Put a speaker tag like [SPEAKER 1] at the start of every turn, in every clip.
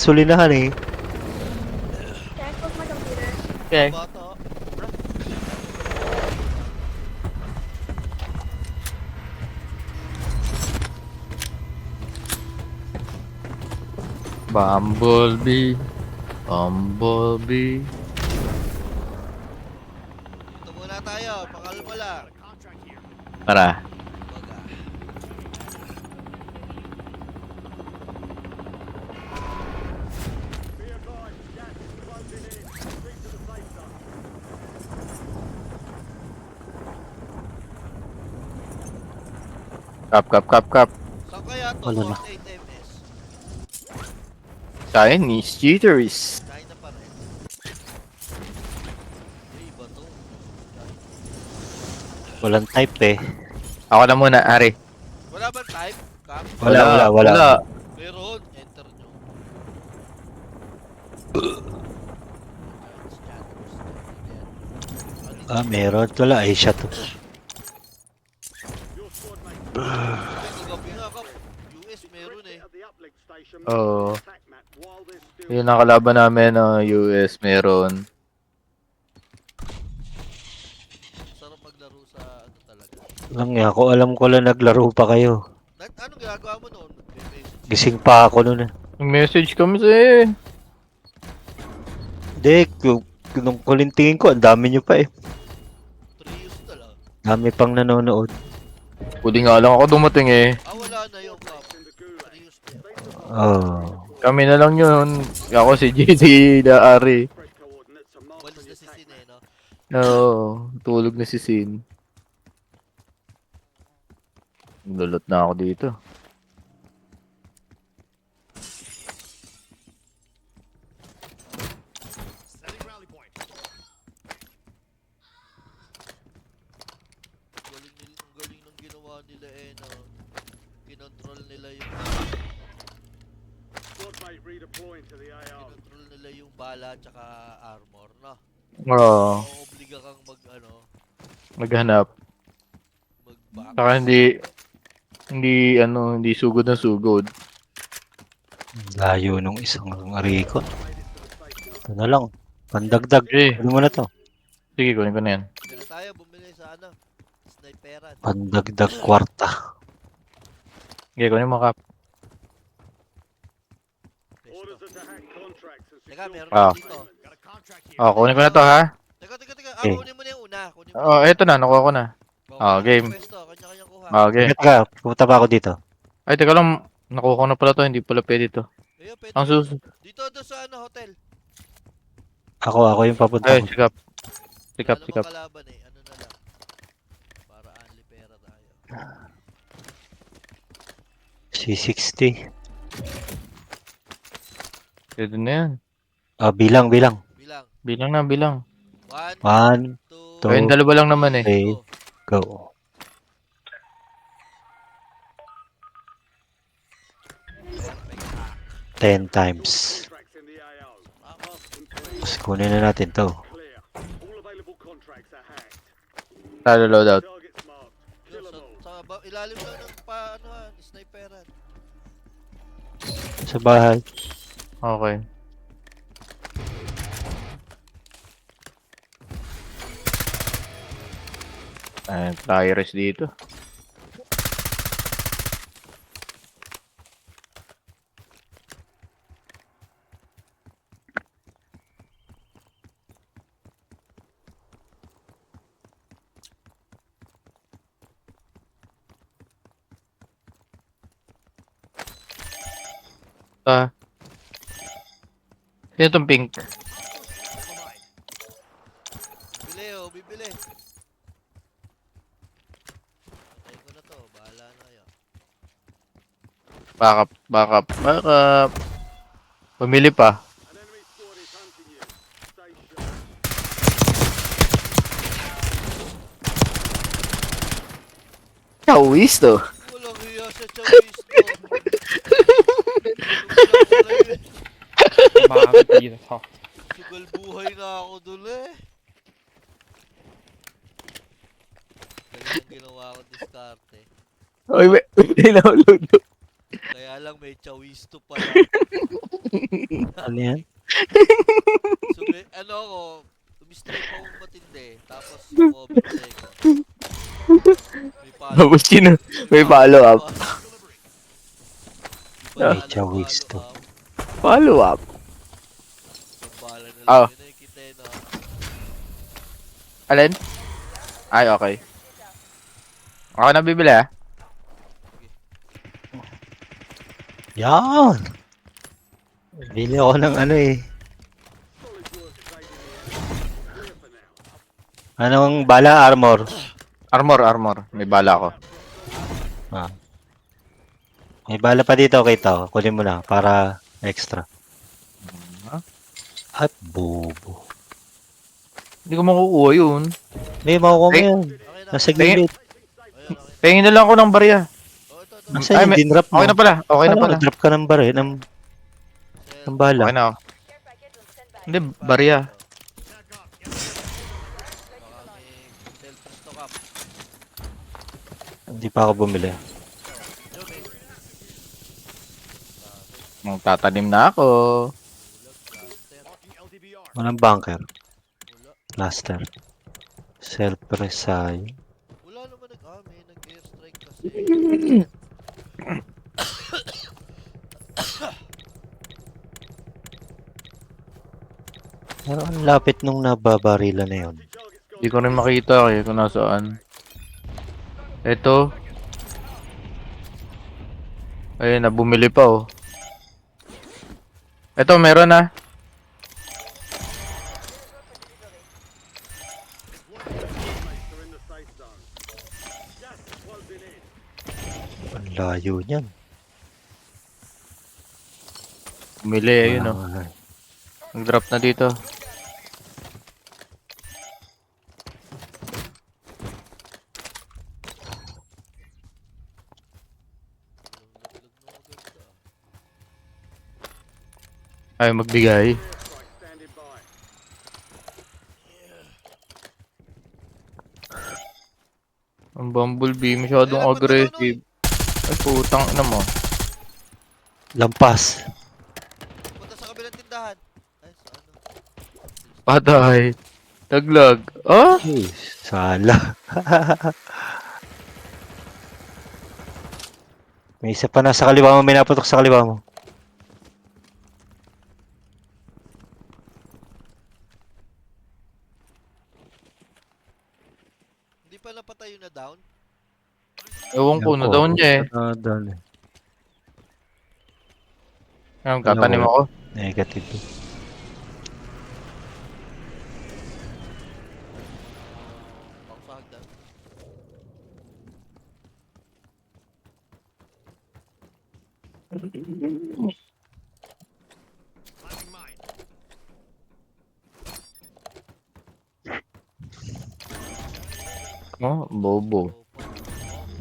[SPEAKER 1] Sulinahan eh.
[SPEAKER 2] Can I close my computer?
[SPEAKER 1] Okay.
[SPEAKER 3] Bata.
[SPEAKER 4] Bumblebee. Bumblebee.
[SPEAKER 3] Dito muna tayo. Pakalma lang.
[SPEAKER 4] Tara.
[SPEAKER 3] Baga.
[SPEAKER 4] Kap.
[SPEAKER 3] Saan kaya to?
[SPEAKER 1] Wala na.
[SPEAKER 3] 48 MS.
[SPEAKER 4] Chinese cheaters.
[SPEAKER 3] China pa rin. Iba to.
[SPEAKER 1] Walang type eh.
[SPEAKER 4] Ako na muna, Ari.
[SPEAKER 3] Wala bang type? Cap?
[SPEAKER 1] Wala.
[SPEAKER 3] Meron. Enter nyo.
[SPEAKER 1] Meron. Wala. Asia to.
[SPEAKER 3] Kagabi nga kap. US meron eh.
[SPEAKER 4] Oo. Yung nakalaban namin ng US meron.
[SPEAKER 3] Sarap maglaro sa ano talaga.
[SPEAKER 1] Lang ako. Alam ko lang naglaro pa kayo.
[SPEAKER 3] Anong ginagawa mo noon? Nagme-message.
[SPEAKER 1] Gising pa ako noon eh.
[SPEAKER 4] Message kami sa
[SPEAKER 1] Hindi. Nung kulintingin ko, ang dami nyo pa eh.
[SPEAKER 3] 3 years na lang.
[SPEAKER 1] Dami pang nanonood.
[SPEAKER 4] Pwede nga lang ako dumating eh.
[SPEAKER 3] Wala na yung cap. 3 years na.
[SPEAKER 1] Oh.
[SPEAKER 4] Kami na lang yun. Ako si JD na Ari.
[SPEAKER 3] Walis na si Sin eh, no?
[SPEAKER 4] Oo. Tulog na si Sin. Lulot na ako dito.
[SPEAKER 3] Ang galing ng ginawa nila eh, no? Kinontrol nila yung kinontrol nila yung bala tsaka armor, no?
[SPEAKER 4] Oo.
[SPEAKER 3] Obliga kang mag ano,
[SPEAKER 4] Maghanap.
[SPEAKER 3] mag-back.
[SPEAKER 4] Saka hindi sugod na sugod.
[SPEAKER 1] Layo nung isang ariko. Ito na lang. Pandagdag.
[SPEAKER 4] Eh.
[SPEAKER 1] Ano mo na to?
[SPEAKER 4] Sige, kunin ko na yan.
[SPEAKER 3] Dito tayo bumili sa ano, sniperan.
[SPEAKER 1] Pandagdag kwarta.
[SPEAKER 4] Sige, kunin mo, Kap.
[SPEAKER 3] Pesto. Teka, meron
[SPEAKER 4] Ah.
[SPEAKER 3] ako dito.
[SPEAKER 4] Kunin ko na to, ha?
[SPEAKER 3] Teka.
[SPEAKER 1] Eh.
[SPEAKER 3] Kunin mo na yung una. Kunin mo
[SPEAKER 4] Oo, eto na, nakuha ko na. Game.
[SPEAKER 3] Pesto, kanya-kanya kuha.
[SPEAKER 4] Game.
[SPEAKER 1] Teka, pumunta pa ako dito.
[SPEAKER 4] Ay, teka lang. Nakuha ko na pala to, hindi pala pwede to.
[SPEAKER 3] Ayun, pwede.
[SPEAKER 4] Ang susunod.
[SPEAKER 3] Dito doon sa ano, hotel.
[SPEAKER 1] Ako yung papunta
[SPEAKER 4] Ay,
[SPEAKER 1] ko.
[SPEAKER 4] sikap.
[SPEAKER 3] Ano
[SPEAKER 4] Sikap.
[SPEAKER 3] kalaban eh, ano na lang. Para only pera tayo.
[SPEAKER 1] C60.
[SPEAKER 4] Pwede na yan.
[SPEAKER 1] Bilang.
[SPEAKER 3] Bilang.
[SPEAKER 4] Bilang.
[SPEAKER 3] 1,
[SPEAKER 1] 1,
[SPEAKER 3] 2,
[SPEAKER 1] Two,
[SPEAKER 4] Kayong dalawa lang naman eh.
[SPEAKER 1] 3, go.
[SPEAKER 3] perfect.
[SPEAKER 1] 10 times. Tapos kunin na natin to.
[SPEAKER 4] Talo loadout.
[SPEAKER 3] Yun, ilalim lang ng sniperan.
[SPEAKER 1] Sa bahay.
[SPEAKER 4] Okay. Ay, tires dito. Sino itong pink?
[SPEAKER 3] Bibili. Patay ko na to, bahala na kayo.
[SPEAKER 4] Backup. Pumili pa. Chawis to.
[SPEAKER 3] Walang hiya sa Chinese to. Sugal buhay na ako dun eh. Galing ang ginawa ko diskarte.
[SPEAKER 4] Oy, may nahulog.
[SPEAKER 3] Kaya lang may chawisto pala.
[SPEAKER 1] Ano yan?
[SPEAKER 3] Ano ako, tumistrip ako matindi. Tapos yung overplay ko. May
[SPEAKER 4] Tapos may follow up.
[SPEAKER 1] May chawis to.
[SPEAKER 4] Follow up.
[SPEAKER 3] Bala na
[SPEAKER 4] Oh.
[SPEAKER 3] lang yun eh, kita eh, no?
[SPEAKER 4] Alin? Ay, okay. Ako na bibili ah.
[SPEAKER 1] Yan! Bili ako ng ano eh. Anong bala? Armor.
[SPEAKER 4] Armor. May bala ako.
[SPEAKER 1] Ah. May bala pa dito, kita. Kunin mo na para extra. At bobo.
[SPEAKER 4] Hindi ko makukuha yun.
[SPEAKER 1] Hindi, makukuha mo
[SPEAKER 4] Ay,
[SPEAKER 1] yan.
[SPEAKER 3] Okay na.
[SPEAKER 1] Nasa
[SPEAKER 3] Okay
[SPEAKER 1] gilid.
[SPEAKER 3] okay.
[SPEAKER 4] Pahingin na lang ako ng barya.
[SPEAKER 3] Oh, ito.
[SPEAKER 1] Nasa
[SPEAKER 4] Ay,
[SPEAKER 1] yung
[SPEAKER 4] may-
[SPEAKER 1] dinrap mo.
[SPEAKER 4] Okay na pala. Okay na
[SPEAKER 1] Paano
[SPEAKER 4] pala.
[SPEAKER 1] drop ka ng bare, ng bala.
[SPEAKER 4] Okay na ako. Hindi, barya.
[SPEAKER 3] Baka may self-stock up.
[SPEAKER 1] Hindi pa ako bumili.
[SPEAKER 4] Tatanim na ako.
[SPEAKER 1] Walang bunker. Cluster. Self-resay.
[SPEAKER 3] Wala naman may nag-airstrike kasi.
[SPEAKER 1] Pero ang lapit nung nababarila na yun.
[SPEAKER 4] Hindi ko rin makita kung nasaan. Ito. Ayun na, bumili pa oh. Ito, meron na.
[SPEAKER 1] Ang layo niyan.
[SPEAKER 4] Bumili, ayun oh.
[SPEAKER 1] Ay.
[SPEAKER 4] Nag-drop na dito. Ay, magbigay. Ang Bumblebee, masyadong
[SPEAKER 3] Ayun,
[SPEAKER 4] aggressive. Ay, putang ina mo.
[SPEAKER 1] Lampas.
[SPEAKER 3] Punta sa kabilang tindahan. Ay, sa ano?
[SPEAKER 4] Patay. Taglag. Oh?
[SPEAKER 1] Uy, sala. May isa pa na sa kaliwa mo, may naputok sa kaliwa mo.
[SPEAKER 3] Hindi pa napatay yung na down?
[SPEAKER 4] Ewan ko, na-down niya eh.
[SPEAKER 1] Na-down eh.
[SPEAKER 4] Ayun, tatanim ako.
[SPEAKER 1] Negative.
[SPEAKER 3] Pang sa hagdan.
[SPEAKER 4] Oh, bobo.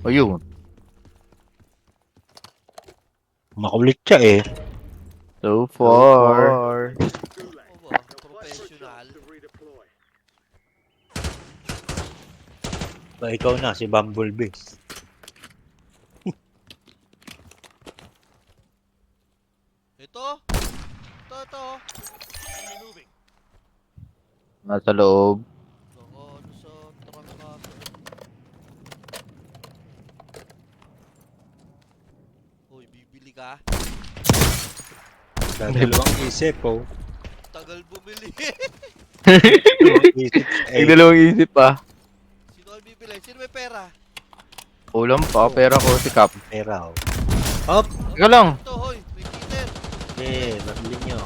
[SPEAKER 4] Ayun.
[SPEAKER 1] Makulit siya eh.
[SPEAKER 4] So far.
[SPEAKER 3] Oo ba? Professional.
[SPEAKER 1] Ba, ikaw na, si Bumblebee.
[SPEAKER 3] Ito. Ito.
[SPEAKER 4] Nasa loob.
[SPEAKER 3] Ako, ano sa truck kaso. Uy, bibili ka?
[SPEAKER 1] Dalawang isip oh.
[SPEAKER 3] Tagal bumili.
[SPEAKER 1] Dalawang isip.
[SPEAKER 4] Nagdalawang isip pa.
[SPEAKER 3] Sino ang bibili? Sino may pera?
[SPEAKER 4] Ulam pa, pera ko si Cap.
[SPEAKER 1] Pera oh. Hop!
[SPEAKER 4] Teka lang.
[SPEAKER 3] Ito, hoy. May kiter.
[SPEAKER 1] Eh, nabili nyo.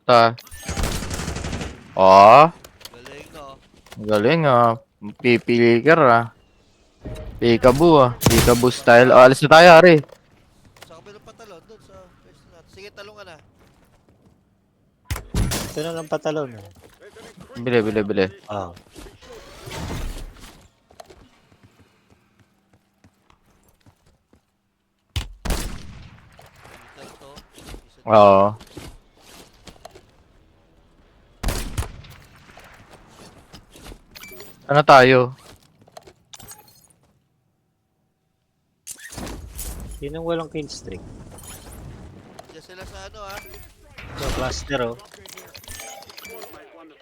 [SPEAKER 4] Ta. Oh,
[SPEAKER 3] Galing, no?
[SPEAKER 4] galing ah. Pipili ka ah. Peekaboo ah. Peekaboo style. Oh, alis na tayo, Ari.
[SPEAKER 3] Sa kabilang patalon, doon sa pwesto natin. Sige, talungan na.
[SPEAKER 1] Ito na lang patalon.
[SPEAKER 4] Bili.
[SPEAKER 1] Ah.
[SPEAKER 3] Kiter to. Isa
[SPEAKER 4] Oo. Ano tayo?
[SPEAKER 1] Yun ang walang kill streak.
[SPEAKER 3] Diyan sila sa ano ha.
[SPEAKER 1] So, cluster oh.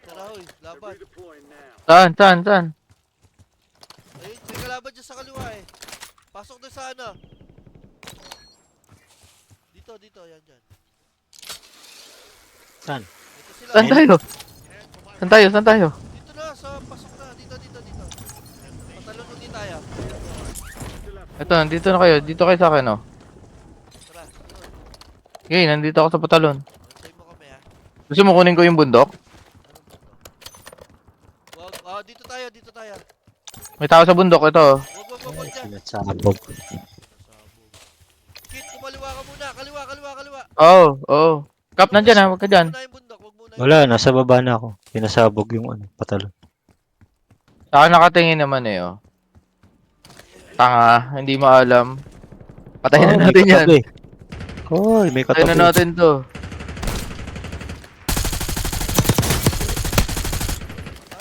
[SPEAKER 3] Tara hoy, laban.
[SPEAKER 4] Saan?
[SPEAKER 3] Ayun, may kalaban dyan sa kaliwa eh. Pasok doon sa ano. Dito, yan dyan.
[SPEAKER 1] Saan?
[SPEAKER 3] Ito sila.
[SPEAKER 4] Saan tayo?
[SPEAKER 3] Dito na, pasok na. Dito. Patalon mo din tayo.
[SPEAKER 4] Ito, nandito na kayo. Dito kayo sa akin, oh.
[SPEAKER 3] Tara, doon.
[SPEAKER 4] Okay, nandito ako sa patalon.
[SPEAKER 3] Ansay mo kami ha.
[SPEAKER 4] Gusto mo kunin ko yung bundok?
[SPEAKER 3] Anong bundok? Wag, dito tayo.
[SPEAKER 4] May tao sa bundok, ito.
[SPEAKER 3] Wag dyan.
[SPEAKER 1] Pinatsabog.
[SPEAKER 3] Kit, kumaliwa ka muna. Kaliwa.
[SPEAKER 4] Oo. Kap, nandyan ha. Huwag ka dyan.
[SPEAKER 3] Wag muna yung bundok, wag muna yung
[SPEAKER 1] Wala, nasa baba na ako. Pinasabog yung ano, patalon.
[SPEAKER 4] Saka nakatingin naman eh, oh. Tanga, hindi maalam. Patayin na natin yan.
[SPEAKER 1] Hoy, may
[SPEAKER 4] Patayin
[SPEAKER 1] katabi.
[SPEAKER 4] na natin to.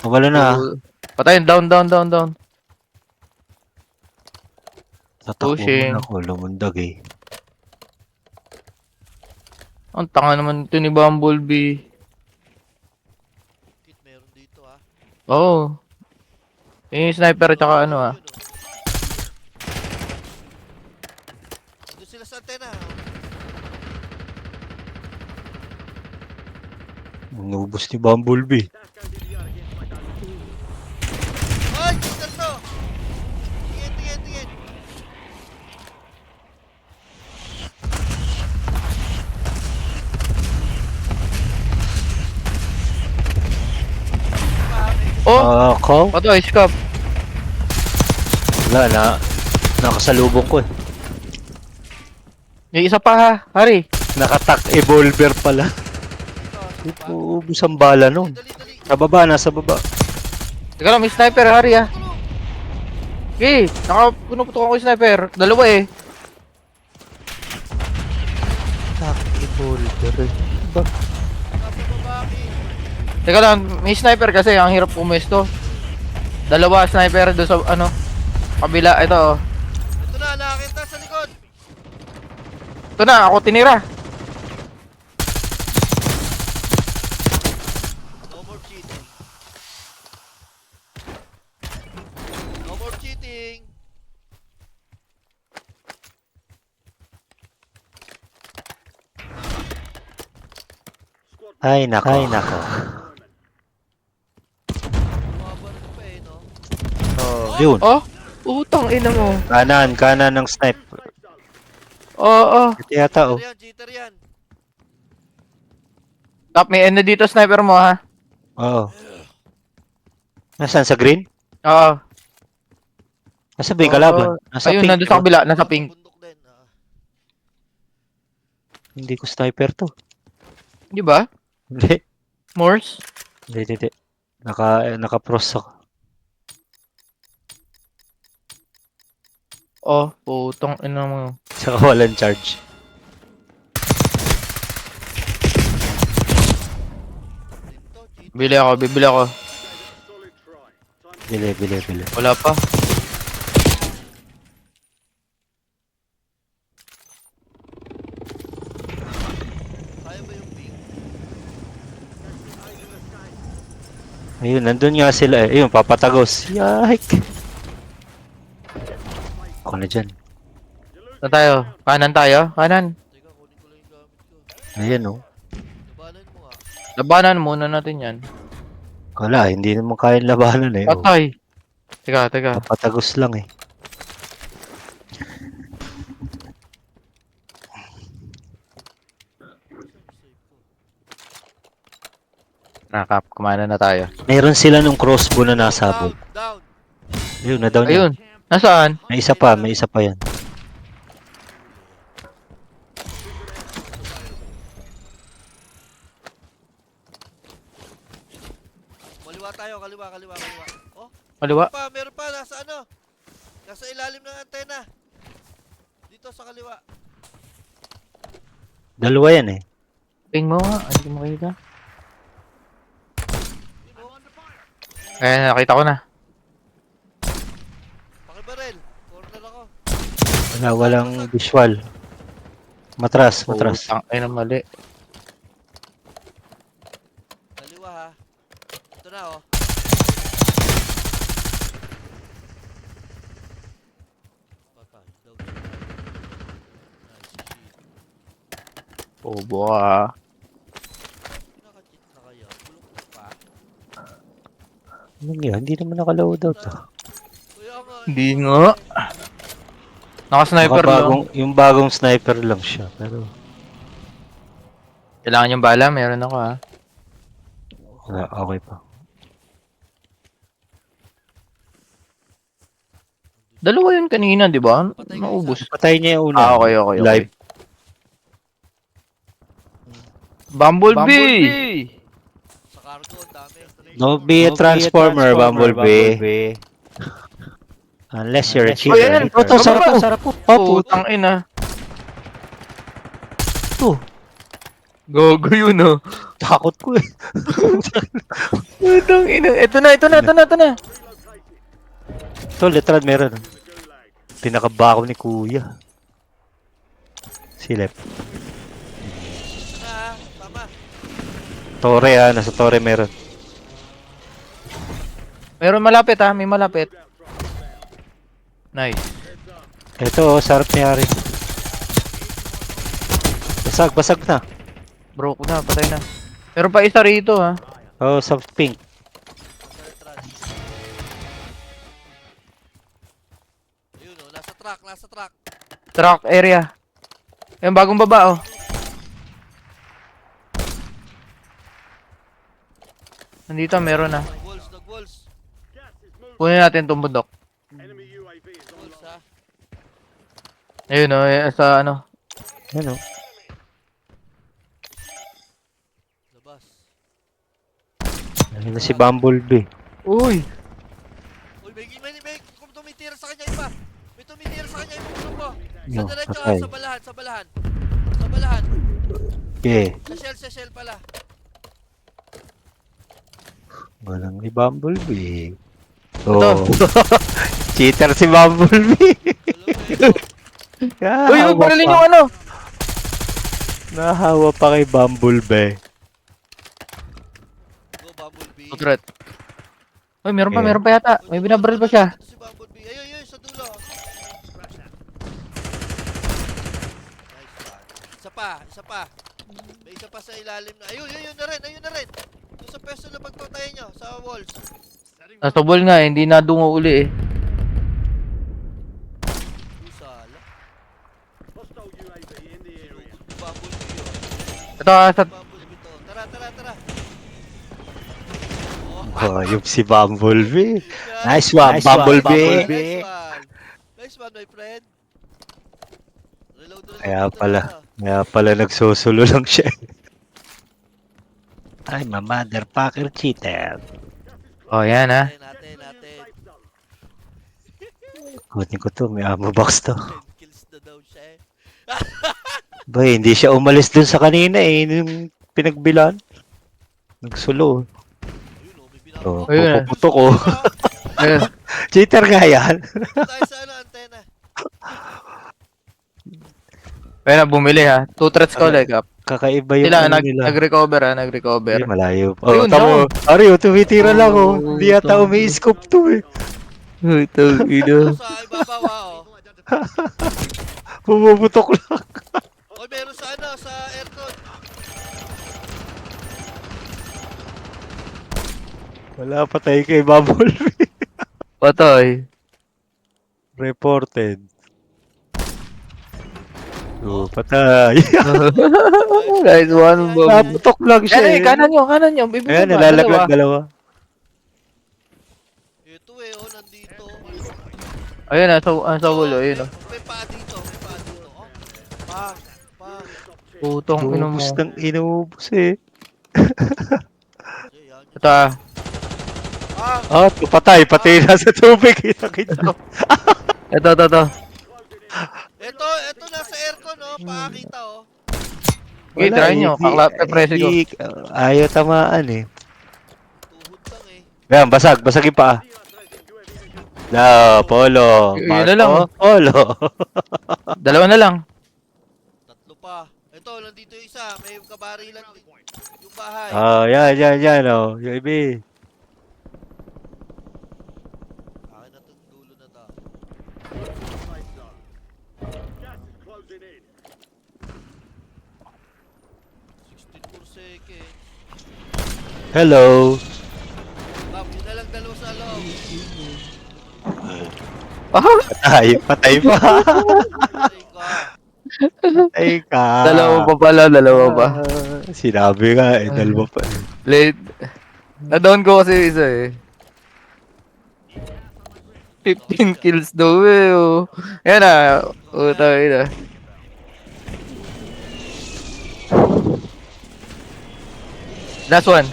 [SPEAKER 1] Wala na ah.
[SPEAKER 4] Patayin, down.
[SPEAKER 1] Tatakbo
[SPEAKER 4] Pushing.
[SPEAKER 1] muna ako, lumundag eh.
[SPEAKER 4] Ang tanga naman ito ni Bumblebee.
[SPEAKER 3] Kit, meron dito ha.
[SPEAKER 4] Oo. Yung sniper at saka ano ah.
[SPEAKER 3] Yun, oh. Doon sila sa antena.
[SPEAKER 1] Nubos ni Bumblebee.
[SPEAKER 3] Ay, cheater to! Tingin.
[SPEAKER 4] Oh!
[SPEAKER 1] Ako?
[SPEAKER 4] Patay, scap.
[SPEAKER 1] Wala na. Nakasalubong ko eh.
[SPEAKER 4] Yung isa pa ha, Hari.
[SPEAKER 1] Nakatak evolver pala. Ubus ang bala nun.
[SPEAKER 3] Dali.
[SPEAKER 1] Sa baba, nasa baba.
[SPEAKER 4] Teka lang, may sniper, Hari ha. Okay, nakapuno-putok ako yung sniper. Dalawa eh.
[SPEAKER 1] Tak evolver eh. Ba?
[SPEAKER 3] Nasa babaki.
[SPEAKER 4] Teka lang, may sniper kasi, ang hirap pumesto. Dalawa sniper doon sa ano, kabila, ito oh.
[SPEAKER 3] Ito na, nakakita sa likod.
[SPEAKER 4] Ito na, ako tinira.
[SPEAKER 3] No more cheating. No more cheating.
[SPEAKER 1] Ay, nako.
[SPEAKER 3] Bumabaril pa eh, no?
[SPEAKER 1] Yun.
[SPEAKER 4] Oh, utang ina mo.
[SPEAKER 1] Kanan ng snipe.
[SPEAKER 4] Oo.
[SPEAKER 1] Ito yata oh.
[SPEAKER 3] Cheater yan.
[SPEAKER 4] Tap, may end na dito sniper mo ha.
[SPEAKER 1] Oo. Nasaan? Sa green?
[SPEAKER 4] Oo.
[SPEAKER 1] Nasa ba yung kalaban? Nasa
[SPEAKER 4] Ayun,
[SPEAKER 1] pink.
[SPEAKER 4] nandun sa kabila, nasa pink.
[SPEAKER 3] Bundok din.
[SPEAKER 1] Hindi ko sniper to.
[SPEAKER 4] Di ba?
[SPEAKER 1] Hindi.
[SPEAKER 4] Morse?
[SPEAKER 1] Hindi. Naka-pros ako.
[SPEAKER 4] Oh, putong ina mo.
[SPEAKER 1] Saka walang charge.
[SPEAKER 3] Dito, cheater.
[SPEAKER 4] Bibili ako.
[SPEAKER 1] Bili.
[SPEAKER 4] Wala pa.
[SPEAKER 3] Kaya ba yung ping?
[SPEAKER 1] Ayun, nandun nga sila eh. Ayun, papatagos. Yike! Ako na dyan.
[SPEAKER 4] Saan tayo? Kanan tayo? Kanan.
[SPEAKER 3] Teka, kunin ko lang yung gamit ko.
[SPEAKER 1] Ayan oh.
[SPEAKER 3] Labanan mo nga.
[SPEAKER 4] Labanan muna natin yan.
[SPEAKER 1] Wala, hindi naman kayang labanan eh. Oh.
[SPEAKER 4] Patay. Teka.
[SPEAKER 1] Papatagos lang eh.
[SPEAKER 4] Nakap, kumana na tayo.
[SPEAKER 1] Meron sila nung crossbow na nasabog.
[SPEAKER 3] Down.
[SPEAKER 1] Ayun, na-down yun.
[SPEAKER 4] Ayun. Nasaan?
[SPEAKER 1] May isa pa yan.
[SPEAKER 3] Kaliwa. Oh,
[SPEAKER 4] Kaliwa?
[SPEAKER 3] meron pa. Nasa ano? Nasa ilalim ng antena. Dito sa kaliwa.
[SPEAKER 1] Dalawa yan eh.
[SPEAKER 4] Ping mo nga. Hindi mo makita. Ayan, nakita ko na.
[SPEAKER 3] Pakibarel. Corner ako.
[SPEAKER 1] Walang visual. Matras.
[SPEAKER 4] Putang ina mali.
[SPEAKER 3] Kaliwa ha. Ito na oh. Patay daw. Nice shit.
[SPEAKER 4] Bobo ka.
[SPEAKER 3] Naka-cheat na kaya. Bulok pa.
[SPEAKER 1] Ano yan? Hindi naman naka-loadout.
[SPEAKER 3] Kuya nga.
[SPEAKER 4] Hindi nga. Naka-sniper lang.
[SPEAKER 1] Yung bagong sniper lang siya. Pero
[SPEAKER 4] Kailangan yung bala, meron ako ha.
[SPEAKER 1] okay pa.
[SPEAKER 4] Dalawa yun kanina, di ba?
[SPEAKER 3] Patay ka
[SPEAKER 4] Naubos.
[SPEAKER 1] Patay niya yung una.
[SPEAKER 4] Ah, okay.
[SPEAKER 1] Live.
[SPEAKER 4] Bumblebee!
[SPEAKER 3] Sa cargo, ang dami.
[SPEAKER 1] Don't be a transformer, Bumblebee. Unless you're a
[SPEAKER 4] Oh,
[SPEAKER 1] cheater.
[SPEAKER 4] yan.
[SPEAKER 1] Ito, sarap po. Oh,
[SPEAKER 4] Putang ina.
[SPEAKER 1] puto.
[SPEAKER 4] Gogo yun oh.
[SPEAKER 1] Takot ko eh.
[SPEAKER 4] Putang ina. Ito na.
[SPEAKER 1] Ito, literal meron. Pinakabako ni kuya. Silip.
[SPEAKER 3] Ito na ha. Tama.
[SPEAKER 1] Torre nasa torre meron.
[SPEAKER 4] Meron malapit ha, may malapit. Nice.
[SPEAKER 1] Ito, sarap niyari. Basag na.
[SPEAKER 4] Broke na, patay na. Meron pa isa rito ha.
[SPEAKER 1] Oh, sa pink.
[SPEAKER 3] Ayun oh. Nasa truck.
[SPEAKER 4] Truck area. Yung bagong baba oh. Nandito meron na.
[SPEAKER 3] Nag-walls.
[SPEAKER 4] Kunin natin itong bundok.
[SPEAKER 3] Walls ha.
[SPEAKER 4] Ayun oh, sa ano.
[SPEAKER 1] Ano?
[SPEAKER 3] Labas.
[SPEAKER 1] Ayun na si Bumblebee.
[SPEAKER 4] Uy!
[SPEAKER 3] Uy, may tumitira sa kanya iba. May tumitira sa kanya iba. Bulok mo. Sa
[SPEAKER 1] No,
[SPEAKER 3] diretso
[SPEAKER 1] patay.
[SPEAKER 3] ha. Sa balahan.
[SPEAKER 1] Okay.
[SPEAKER 3] Sa shell pala.
[SPEAKER 1] Walang ni Bumblebee.
[SPEAKER 4] Ito.
[SPEAKER 1] Oh. Cheater si Bumblebee.
[SPEAKER 3] Alam mo ito.
[SPEAKER 4] Uy, yung parilin yung ano!
[SPEAKER 1] Nahawa pa kay Bumblebee.
[SPEAKER 3] Go Bumblebee.
[SPEAKER 4] Threat. Uy, meron
[SPEAKER 1] Eh.
[SPEAKER 4] pa yata. May binabaril pa siya.
[SPEAKER 3] Ito si Bumblebee. Ayun, sa dulo. Nice one. Isa pa. May isa pa sa ilalim na. Ayun na rin. Doon sa pwesto na pagpatayin nyo, sa walls.
[SPEAKER 4] Nasa ball nga, hindi na dungo uli eh.
[SPEAKER 3] Usala. Bumblebee yun.
[SPEAKER 4] Ito sa...
[SPEAKER 3] Bumblebee to. Tara.
[SPEAKER 1] Oh, yung si Bumblebee. Nice one, Bumblebee.
[SPEAKER 3] Nice one, my friend. Reload.
[SPEAKER 1] Kaya pala nagsusulo lang siya. Ay, motherfucker cheater.
[SPEAKER 4] Oh, yan ha.
[SPEAKER 3] Natin.
[SPEAKER 1] Kunin ko to, may ammo box to.
[SPEAKER 3] 10 kills na daw siya eh.
[SPEAKER 1] Bay, hindi siya umalis dun sa kanina eh, yung pinagbilan. Nagsulo.
[SPEAKER 3] Ayun o, may
[SPEAKER 1] Oh,
[SPEAKER 3] binabok.
[SPEAKER 4] Ayun.
[SPEAKER 1] puputo ko.
[SPEAKER 4] Ayun.
[SPEAKER 1] Cheater nga yan.
[SPEAKER 3] Tayo sa antena.
[SPEAKER 4] Kaya na bumili ha. 2 threats ko like up.
[SPEAKER 1] Kakaiba yung
[SPEAKER 4] Sila,
[SPEAKER 1] ano nila.
[SPEAKER 4] nag-recover ha,
[SPEAKER 1] Ay,
[SPEAKER 4] nag-recover.
[SPEAKER 1] malayo.
[SPEAKER 4] Ayun,
[SPEAKER 1] Tamo. Ari, tumitira lang
[SPEAKER 4] Oh,
[SPEAKER 1] Hindi yata umi-scope to eh.
[SPEAKER 4] Ito, ino.
[SPEAKER 3] Sa ibabaw ha o.
[SPEAKER 1] Pumuputok lang.
[SPEAKER 3] Oy, meron sa sa aircon.
[SPEAKER 1] Wala patay kay Bumblebee.
[SPEAKER 4] Patay.
[SPEAKER 1] Reported. Oh, patay.
[SPEAKER 4] Guys, one bomb.
[SPEAKER 1] Naputok lang siya eh.
[SPEAKER 4] Kanan nyo. Bibigyan
[SPEAKER 1] Ayan,
[SPEAKER 4] ba?
[SPEAKER 1] nalalaglag dalawa.
[SPEAKER 3] Ito nandito.
[SPEAKER 4] Ayun, nasa wall, ayun.
[SPEAKER 3] May paa dito. Oh. Pang.
[SPEAKER 4] Putong ino mo.
[SPEAKER 1] Ubus ng inubos eh.
[SPEAKER 3] Yan.
[SPEAKER 4] Ito ah.
[SPEAKER 3] Pang.
[SPEAKER 1] Patay na sa tubig. Kita.
[SPEAKER 4] Ito.
[SPEAKER 3] Ito nasa aircon oh. Pakakita oh.
[SPEAKER 4] Okay, try nyo. Kaklap-press ko.
[SPEAKER 1] Ayaw tamaan eh.
[SPEAKER 3] Tuhod lang eh.
[SPEAKER 1] Yan, basag yung paa. Na, Polo.
[SPEAKER 4] Yun na lang.
[SPEAKER 1] Marco, Polo.
[SPEAKER 4] Dalawa na lang.
[SPEAKER 3] Tatlo pa. Ito, nandito yung isa. May kabarilan din. Yung bahay.
[SPEAKER 1] Yan, oh. Yung ibi.
[SPEAKER 3] Akin na itong dulo na to. Second.
[SPEAKER 1] Hello.
[SPEAKER 3] Bam, yun na lang dalawa sa loob.
[SPEAKER 1] Patay pa.
[SPEAKER 3] Patay ka.
[SPEAKER 1] Patay ka.
[SPEAKER 4] Dalawa pa pala, dalawa pa.
[SPEAKER 1] Sinabi nga, dalawa pa.
[SPEAKER 4] Late. Na-down ko kasi isa eh. 15 kills daw eh. Oh. Yan na. Utay na. Last one.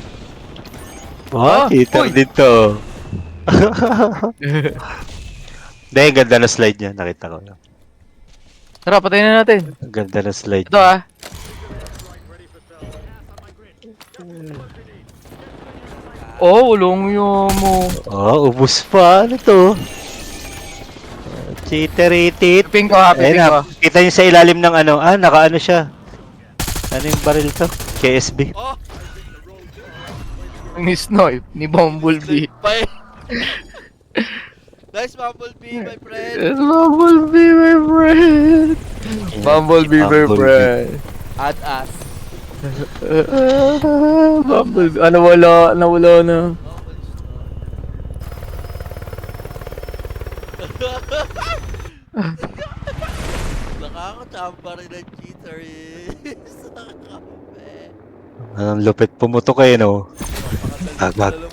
[SPEAKER 1] Oh, cheater
[SPEAKER 4] uy.
[SPEAKER 1] dito. Hindi, ganda na slide niya. Nakita ko.
[SPEAKER 4] Tara, patayin na natin.
[SPEAKER 1] Ganda na slide.
[SPEAKER 4] Ito ah. Oh, ulong mo.
[SPEAKER 1] Oh, ubus pa. Ano to? Cheater-itit.
[SPEAKER 4] Ping ko ha, ping ko.
[SPEAKER 1] Kita niyo sa ilalim ng ano. Nakaano siya. Ano yung baril to? KSB.
[SPEAKER 3] Oh!
[SPEAKER 4] Ni Snipe, ni Bumblebee.
[SPEAKER 3] Bye! Nice Bumblebee, my friend!
[SPEAKER 4] Yes, Bumblebee, my friend. Bumblebee, my friend.
[SPEAKER 3] Add us.
[SPEAKER 4] Bumblebee. Nawala na.
[SPEAKER 3] Nakakachamba rin ang cheater eh. Sakape.
[SPEAKER 1] Ang lupit pumutok kayo, no? Bag.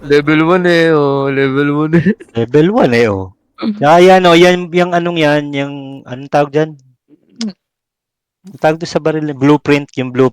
[SPEAKER 4] Level 1 eh, oh. Level 1 eh.
[SPEAKER 1] Level 1 eh, oh. Kaya yan, oh. Yan, yung anong yan. Yung, anong tawag dyan? Ang tawag doon sa baril. Blueprint. Yung blueprint.